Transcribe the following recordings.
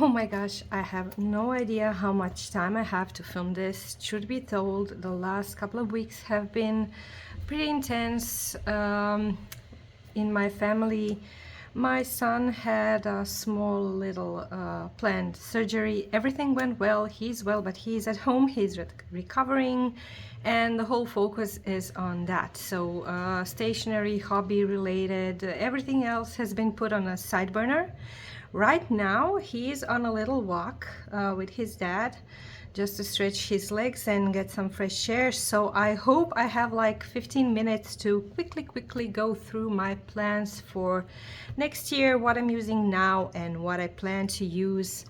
Oh my gosh, I have no idea how much time I have to film this. Truth be told, the last couple of weeks have been pretty intense in my family. My son had a small little planned surgery. Everything went well, he's well, but he's at home, he's recovering, and the whole focus is on that. So stationery, hobby related, everything else has been put on a side burner. Right now, he's on a little walk with his dad just to stretch his legs and get some fresh air. So I hope I have like 15 minutes to quickly go through my plans for next year, what I'm using now and what I plan to use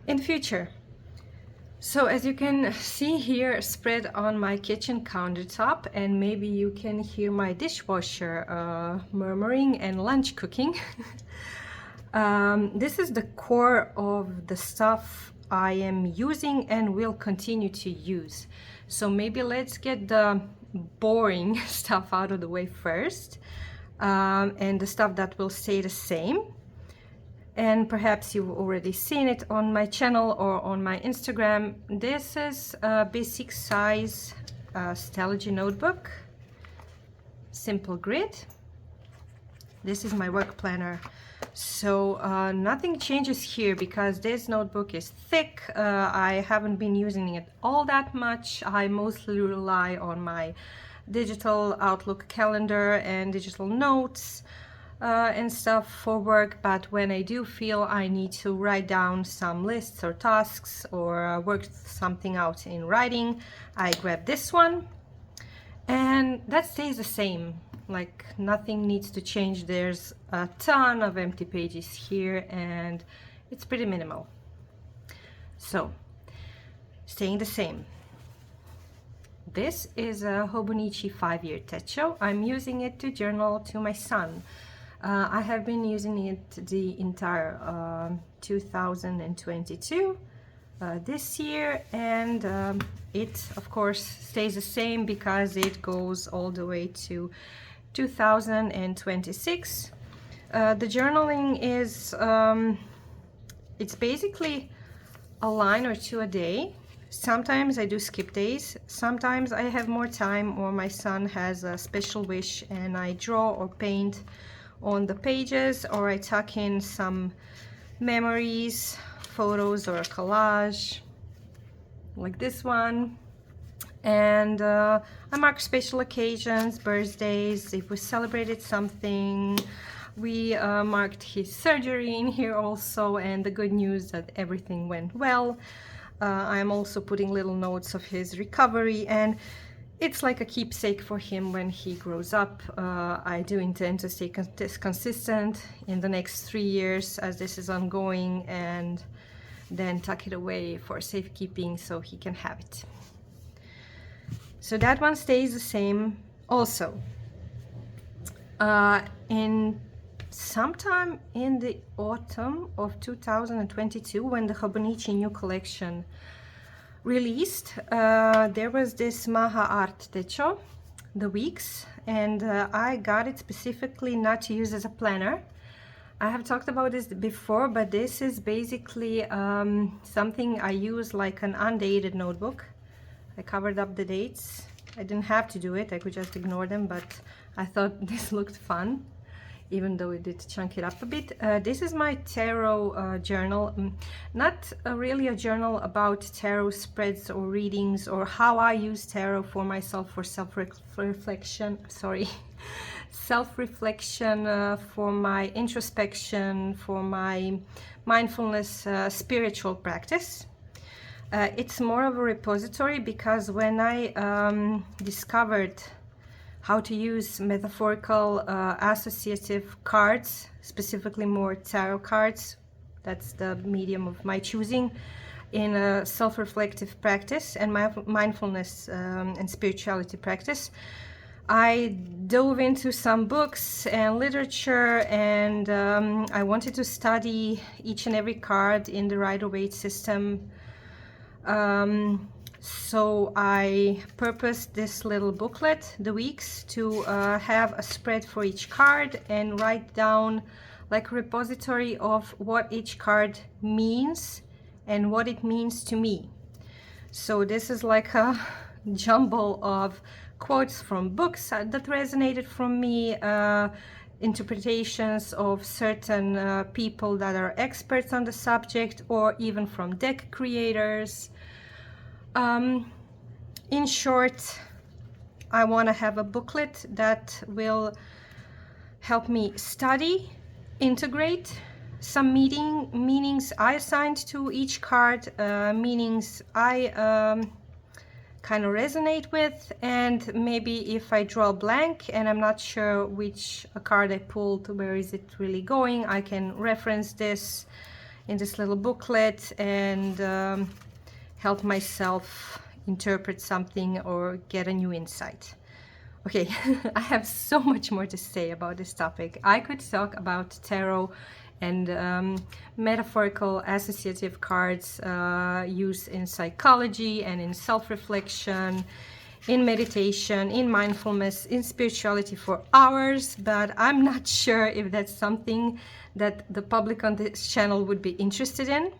in future. So as you can see here, spread on my kitchen countertop, and maybe you can hear my dishwasher murmuring and lunch cooking. This is the core of the stuff I am using and will continue to use. So maybe let's get the boring stuff out of the way first, and the stuff that will stay the same. And perhaps you've already seen it on my channel or on my Instagram. This is a basic size Stationery notebook, simple grid. This is my work planner. So nothing changes here because this notebook is thick. I haven't been using it all that much. I mostly rely on my digital Outlook calendar and digital notes and stuff for work, but when I do feel I need to write down some lists or tasks or work something out in writing, I grab this one, and that stays the same. Like nothing needs to change. There's a ton of empty pages here and it's pretty minimal. So staying the same. This is a Hobonichi 5-year techo. I'm using it to journal to my son. I have been using it the entire 2022 this year, and it of course stays the same because it goes all the way to 2026. The journaling is it's basically a line or two a day. Sometimes I do skip days, sometimes I have more time or my son has a special wish and I draw or paint on the pages, or I tuck in some memories, photos, or a collage like this one. And I mark special occasions, birthdays, if we celebrated something. We marked his surgery in here also, and the good news that everything went well. I'm also putting little notes of his recovery, and it's like a keepsake for him when he grows up. I do intend to stay consistent in the next 3 years as this is ongoing, and then tuck it away for safekeeping so he can have it. So that one stays the same also. In sometime in the autumn of 2022, when the Hobonichi new collection released, there was this Maha Art Techo, the weeks, and I got it specifically not to use as a planner. I have talked about this before, but this is basically something I use like an undated notebook. I covered up the dates. I didn't have to do it, I could just ignore them, but I thought this looked fun, even though it did chunk it up a bit. This is my tarot journal. Not really a journal about tarot spreads or readings or how I use tarot for myself for self-reflection, self-reflection, for my introspection, for my mindfulness, spiritual practice. It's more of a repository because when I discovered how to use metaphorical associative cards, specifically more tarot cards, that's the medium of my choosing, in a self-reflective practice and my mindfulness and spirituality practice, I dove into some books and literature, and I wanted to study each and every card in the Rider-Waite system. So I purposed this little booklet, the weeks, to have a spread for each card and write down like a repository of what each card means and what it means to me. So this is like a jumble of quotes from books that resonated from me, interpretations of certain people that are experts on the subject, or even from deck creators. In short, I want to have a booklet that will help me study, integrate some meanings I assigned to each card, meanings I kind of resonate with, and maybe if I draw a blank and I'm not sure which card I pulled, where is it really going, I can reference this in this little booklet and help myself interpret something or get a new insight. Okay, I have so much more to say about this topic. I could talk about tarot and metaphorical associative cards used in psychology and in self-reflection, in meditation, in mindfulness, in spirituality for hours, but I'm not sure if that's something that the public on this channel would be interested in.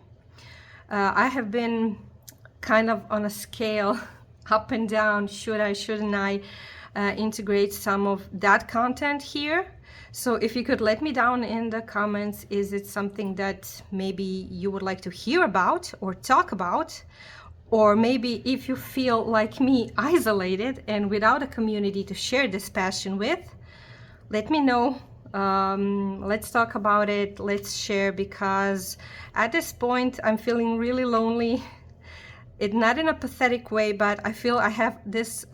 I have been kind of on a scale up and down, should I, shouldn't I integrate some of that content here. So if you could let me down in the comments, is it something that maybe you would like to hear about or talk about? Or maybe if you feel like me, isolated and without a community to share this passion with, let me know. Let's talk about it, let's share, because at this point I'm feeling really lonely. It not in a pathetic way, but I feel I have this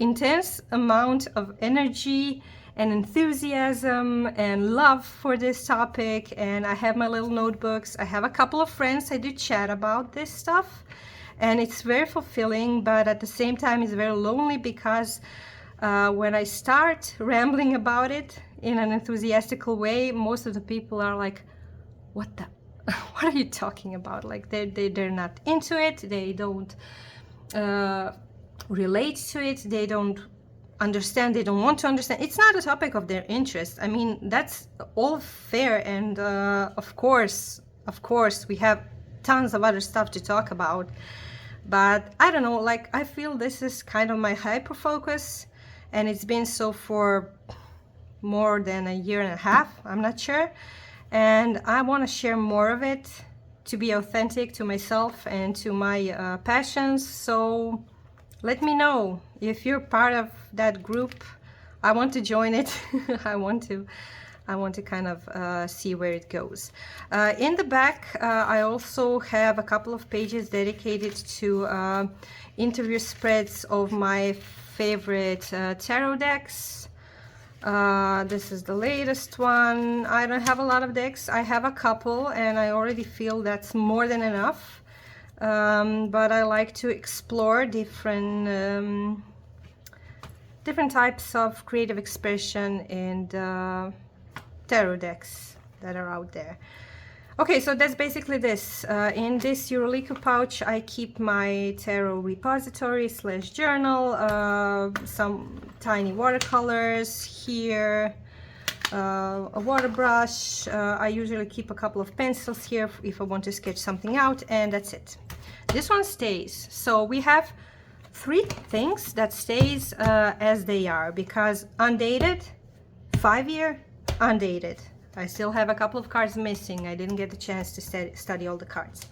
intense amount of energy and enthusiasm and love for this topic, and I have my little notebooks. I have a couple of friends I do chat about this stuff, and it's very fulfilling, but at the same time it's very lonely, because when I start rambling about it in an enthusiastical way, most of the people are like, what the what are you talking about? Like they're not into it, they don't relate to it, they don't understand, they don't want to understand. It's not a topic of their interest. I mean, that's all fair, and of course we have tons of other stuff to talk about, but I don't know, like I feel this is kind of my hyper focus, and it's been so for more than a year and a half, I'm not sure, and I want to share more of it to be authentic to myself and to my passions. So let me know if you're part of that group. I want to join it. I want to kind of see where it goes. In the back, I also have a couple of pages dedicated to interview spreads of my favorite tarot decks. This is the latest one. I don't have a lot of decks. I have a couple, and I already feel that's more than enough. But I like to explore different types of creative expression and tarot decks that are out there. Okay, so that's basically this. In this Eurolico pouch, I keep my tarot repository / journal, some tiny watercolors here, a water brush. I usually keep a couple of pencils here if I want to sketch something out, and that's it. This one stays. So we have 3 things that stays as they are, because undated, 5-year, undated. I still have a couple of cards missing. I didn't get the chance to study all the cards.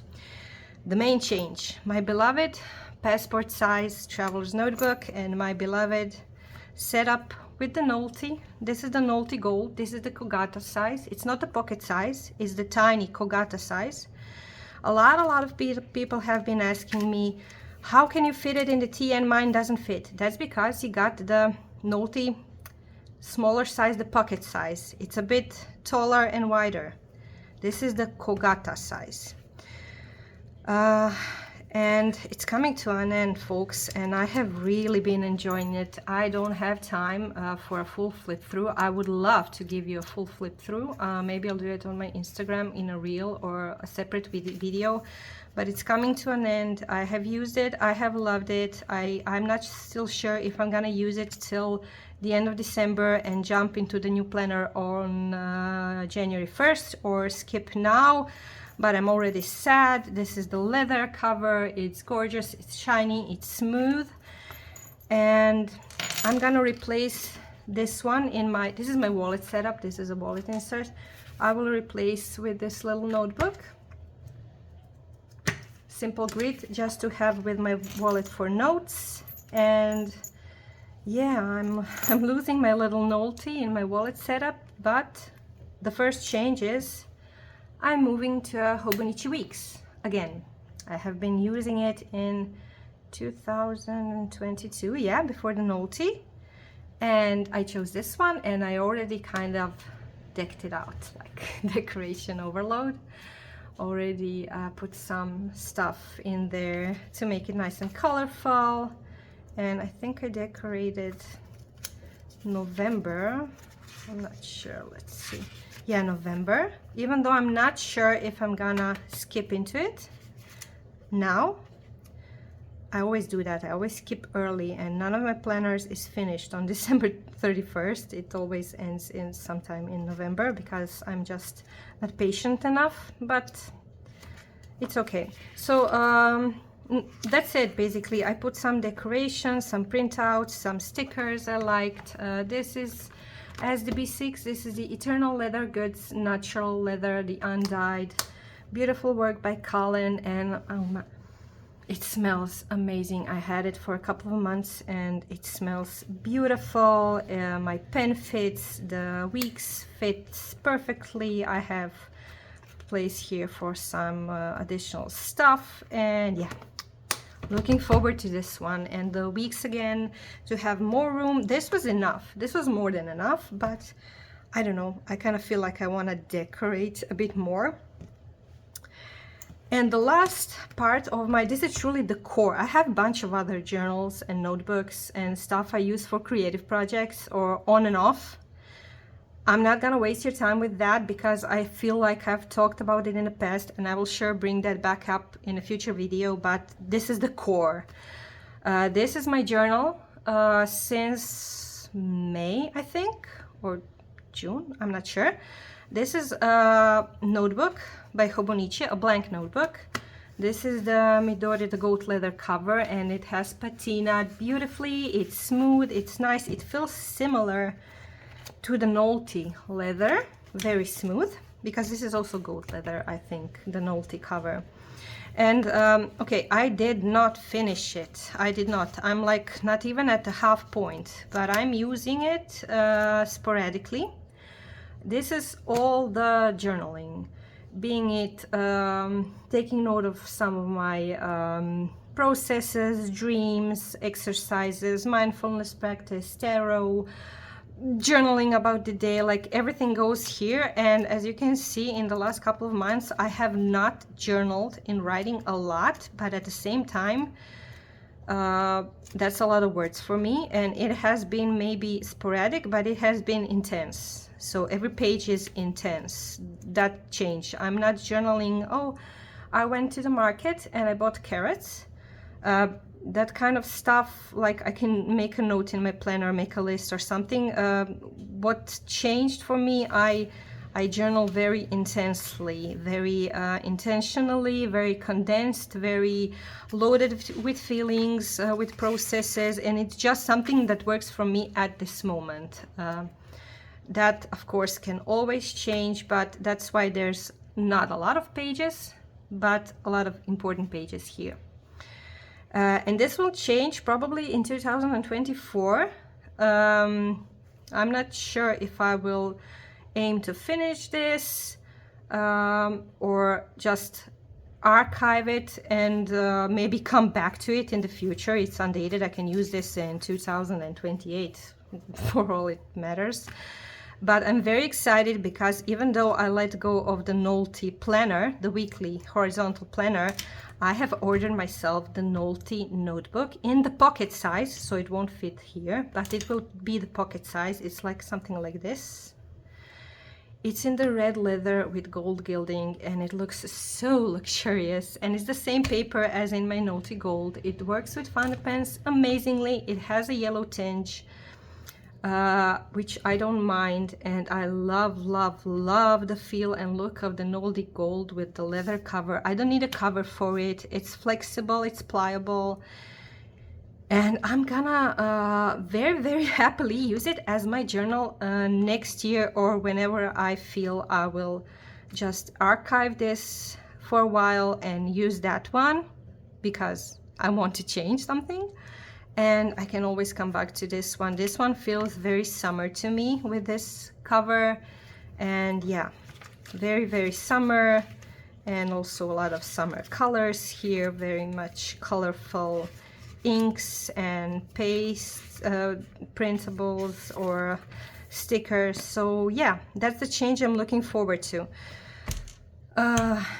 The main change, my beloved passport size traveler's notebook and my beloved setup with the Notly. This is the Notly Gold. This is the Kogata size. It's not the pocket size, it's the tiny Kogata size. A lot of people have been asking me, how can you fit it in the T, and mine doesn't fit. That's because you got the Notly smaller size, the pocket size. It's a bit taller and wider. This is the Kogata size. And it's coming to an end, folks, and I have really been enjoying it. I don't have time for a full flip through. I would love to give you a full flip through. Maybe I'll do it on my Instagram in a reel or a separate video, but it's coming to an end. I have used it, I have loved it. I'm not still sure if I'm gonna use it till the end of December and jump into the new planner on January 1st or skip now. But I'm already sad. This is the leather cover. It's gorgeous, it's shiny, it's smooth. And I'm gonna replace this one in my, this is my wallet setup. This is a wallet insert. I will replace with this little notebook. Simple grid, just to have with my wallet for notes. And yeah, I'm losing my little Notly in my wallet setup, but the first change is I'm moving to Hobonichi Weeks again. I have been using it in 2022, yeah, before the Notly, and I chose this one, and I already kind of decked it out, like decoration overload. Already put some stuff in there to make it nice and colorful, and I think I decorated November. I'm not sure, let's see. Yeah, November, even though I'm not sure if I'm gonna skip into it now. I always do that. I always skip early, and none of my planners is finished on December 31st. It always ends in sometime in November because I'm just not patient enough, but it's okay. So that's it basically. I put some decorations, some printouts, some stickers I liked. This is as the B6, this is the Eternal Leather Goods Natural Leather, the undyed. Beautiful work by Colin, and it smells amazing. I had it for a couple of months and it smells beautiful. My pen fits, the weeks fits perfectly. I have place here for some additional stuff, and yeah, looking forward to this one and the weeks again to have more room. This was enough. This was more than enough, but I don't know. I kind of feel like I want to decorate a bit more. And the last part of my, this is truly the core. I have a bunch of other journals and notebooks and stuff I use for creative projects or on and off. I'm not gonna waste your time with that because I feel like I've talked about it in the past, and I will sure bring that back up in a future video, but this is the core. This is my journal since May, I think, or June, I'm not sure. This is a notebook by Hobonichi, a blank notebook. This is the Midori, the goat leather cover, and it has patina beautifully. It's smooth, it's nice, it feels similar to the Notly leather, very smooth, because this is also goat leather, I think, the Notly cover. And okay, I did not finish it. I did not. I'm like not even at the half point, but I'm using it sporadically. This is all the journaling, being it taking note of some of my processes, dreams, exercises, mindfulness practice, tarot, journaling about the day, like everything goes here. And as you can see, in the last couple of months I have not journaled in writing a lot, but at the same time that's a lot of words for me, and it has been maybe sporadic, but it has been intense. So every page is intense. That changed. I'm not journaling, oh, I went to the market and I bought carrots. That kind of stuff, like I can make a note in my planner, make a list or something. What changed for me, I journal very intensely, very intentionally, very condensed, very loaded with feelings, with processes, and it's just something that works for me at this moment. That of course can always change, but that's why there's not a lot of pages, but a lot of important pages here. And this will change probably in 2024. I'm not sure if I will aim to finish this or just archive it and maybe come back to it in the future. It's undated. I can use this in 2028 for all it matters. But I'm very excited because even though I let go of the Notly planner, the weekly horizontal planner, I have ordered myself the Notly notebook in the pocket size, so it won't fit here, but it will be the pocket size. It's like something like this. It's in the red leather with gold gilding, and it looks so luxurious, and it's the same paper as in my Notly Gold. It works with fountain pens amazingly. It has a yellow tinge, which I don't mind, and I love, love, love the feel and look of the Notly Gold with the leather cover. I don't need a cover for it. It's flexible, it's pliable, and I'm gonna very, very happily use it as my journal next year, or whenever I feel I will just archive this for a while and use that one because I want to change something. And I can always come back to this one. This one feels very summer to me with this cover. And yeah, very, very summer. And also a lot of summer colors here, very much colorful inks and paste, printables or stickers. So yeah, that's the change I'm looking forward to.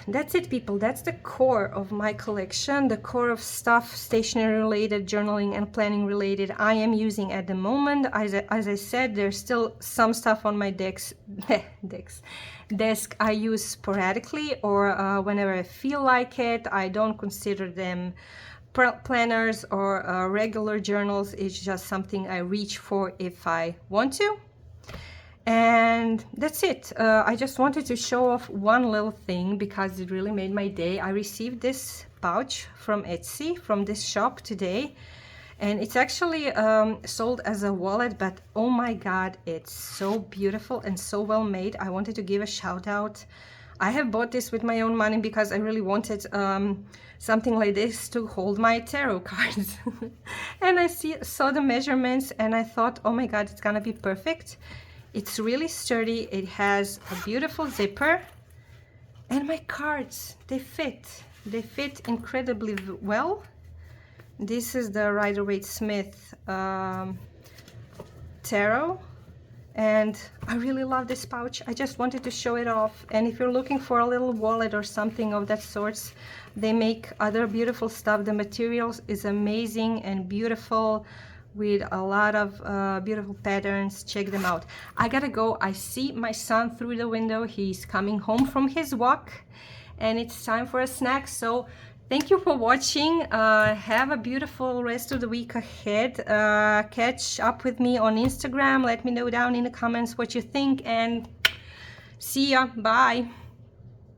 That's it, people. That's the core of my collection, the core of stuff, stationery related, journaling and planning related, I am using at the moment. As I said, there's still some stuff on my desk I use sporadically, or whenever I feel like it. I don't consider them planners or regular journals. It's just something I reach for if I want to. And that's it. I just wanted to show off one little thing because it really made my day. I received this pouch from Etsy, from this shop today, and it's actually sold as a wallet, but oh my god, it's so beautiful and so well made. I wanted to give a shout out. I have bought this with my own money because I really wanted something like this to hold my tarot cards. And I saw the measurements and I thought, oh my god, it's gonna be perfect. It's really sturdy. It has a beautiful zipper, and my cards, they fit incredibly well. This is the Rider-Waite-Smith tarot, and I really love this pouch. I just wanted to show it off. And if you're looking for a little wallet or something of that sort, they make other beautiful stuff. The materials is amazing and beautiful, with a lot of beautiful patterns. Check them out. I gotta go. I see my son through the window. He's coming home from his walk and it's time for a snack. So thank you for watching. Have a beautiful rest of the week ahead. Catch up with me on Instagram. Let me know down in the comments what you think, and see ya. Bye.